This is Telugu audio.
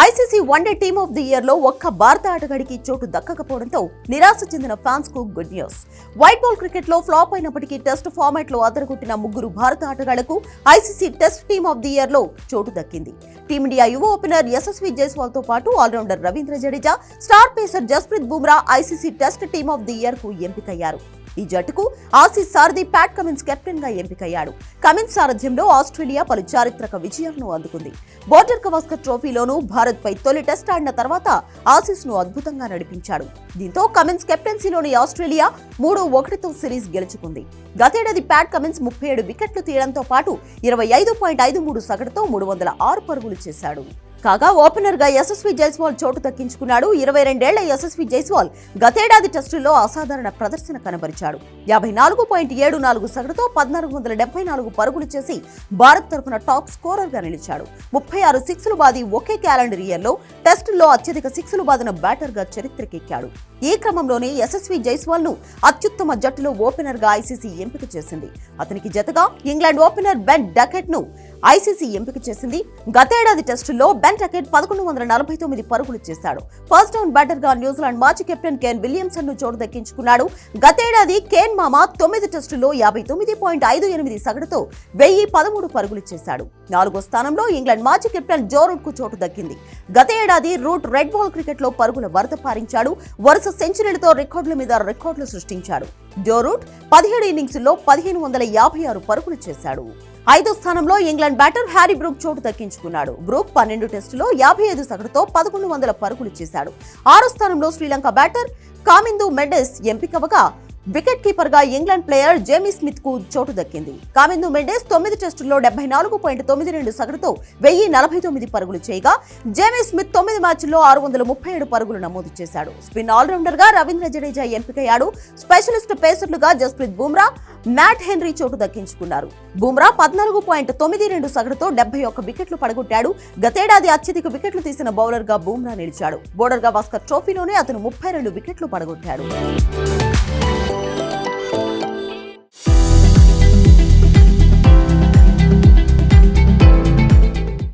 ICC one day team of the year లో ఒక్క భారత ఆటగాడికి చోటు దక్కకపోవడంతో నిరాశ చెందిన ఫ్యాన్స్ కు good news. White ball cricket లో ఫ్లాప్ అయినప్పటికీ టెస్ట్ ఫార్మాట్ లో అదరగొట్టిన ముగ్గురు భారత ఆటగాళ్లకు ICC test team of the year లో చోటు దక్కింది. టీమిండియా యువ ఓపెనర్ యశస్వి జైస్వాల్ తో పాటు allrounder Ravindra Jadeja, star pacer Jasprit Bumrah ICC test team of the year కు ఎంపికయ్యారు. ఈ జట్టుకు ఆసీస్ సారథి ప్యాట్ కమిన్స్ కెప్టెన్ గా ఎంపికయ్యాడు. కమిన్స్ సారథ్యంలో ఆస్ట్రేలియా పలు చారిత్రక విజయాలను అందుకుంది. బోర్డర్ గవాస్కర్ ట్రోఫీలోనూ భారత్ పై తొలి టెస్ట్ ఆడిన తర్వాత ఆసీస్ ను అద్భుతంగా నడిపించాడు. దీంతో కమిన్స్ కెప్టెన్సీలోని ఆస్ట్రేలియా 3-1తో సిరీస్ గెలుచుకుంది. గతేడాది ప్యాట్ కమిన్స్ 37 వికెట్లు తీయడంతో పాటు 25.53 సగటుతో 306 పరుగులు చేశాడు. కాగా ఓపెనర్ గా యశస్వి జైస్వాల్ చోటు దక్కించుకున్నాడు. 22 ఏళ్ల యశస్వి జైస్వాల్ గతేడాది టెస్టుల్లో అసాధారణ ప్రదర్శన కనబరిచాడు. 54.74 సగటుతో 1474 పరుగులు చేసి భారత్ తరఫున టాప్ స్కోరర్ గా నిలిచాడు. 36 సిక్స్లు బాది ఒకే క్యాలెండర్ ఇయర్ లో టెస్టుల్లో అత్యధిక సిక్స్లు బాదిన బ్యాటర్ గా చరిత్రకెక్కాడు. ఈ క్రమంలోనే యశస్వి జైస్వాల్ ను అత్యుత్తమ జట్టులో ఓపెనర్ గా ఐసీసీ ఎంపిక చేసింది. అతనికి జతగా ఇంగ్లాండ్ ఓపెనర్ బెన్ డకెట్ ను ఐసీసీ ఎంపిక చేసింది. గతేడాది టెస్టుల్లో బెన్ డకెట్ 1149 పరుగులు చేశాడు. ఫస్ట్ డౌన్ బ్యాటర్ గా న్యూజిలాండ్ మాజీ కెప్టెన్ కేన్ విలియమ్సన్ ను చోటు దక్కించుకున్నాడు. గతేడాది కేన్ మామా 9 టెస్టుల్లో 59.58 సగటుతో 1013 పరుగులు చేశాడు. 4వ స్థానంలో ఇంగ్లాండ్ మాజీ కెప్టెన్ జో రూట్ కు చోటు దక్కింది. గత ఏడాది రూట్ రెడ్ బాల్ క్రికెట్ లో పరుగుల వరద పారించాడు. వరుస సెంచరీలతో రికార్డుల మీద రికార్డులు సృష్టించాడు. జో రూట్ 17 ఇన్నింగ్స్లో 1556 పరుగులు చేశాడు. 5వ స్థానంలో ఇంగ్లాండ్ బ్యాటర్ హ్యారీ బ్రూక్ చోటు దక్కించుకున్నాడు. బ్రూక్ 12 టెస్టులో 55 సగటుతో 1100 పరుగులు చేశాడు. 6వ స్థానంలో శ్రీలంక బ్యాటర్ కామిందు మెండెస్ ఎంపికవగా వికెట్ కీపర్ గా ఇంగ్లాండ్ ప్లేయర్ జేమీ స్మిత్ కు చోటు దక్కింది. కామిందు మెండెస్ 9 టెస్టుల్లో 74.92 సగటుతో 1049 పరుగులు చేయగా జేమీ స్మిత్ 9 మ్యాచ్ల్లో 637 పరుగులు నమోదు చేశాడు. స్పిన్ ఆల్రౌండర్ గా రవీంద్ర జడేజా ఎంపికయ్యాడు. స్పెషలిస్ట్ పేసర్లుగా జస్ప్రీత్ బుమ్రా, మ్యాట్ హెన్రీ చోటు దక్కించుకున్నారు. బుమ్రా 14.92 సగటుతో 71 వికెట్లు పడగొట్టాడు. గతేడాది అత్యధిక వికెట్లు తీసిన బౌలర్ గా బుమ్రా నిలిచాడు. బోర్డర్ గవాస్కర్ ట్రోఫీలోనే అతను 32 వికెట్లు పడగొట్టాడు.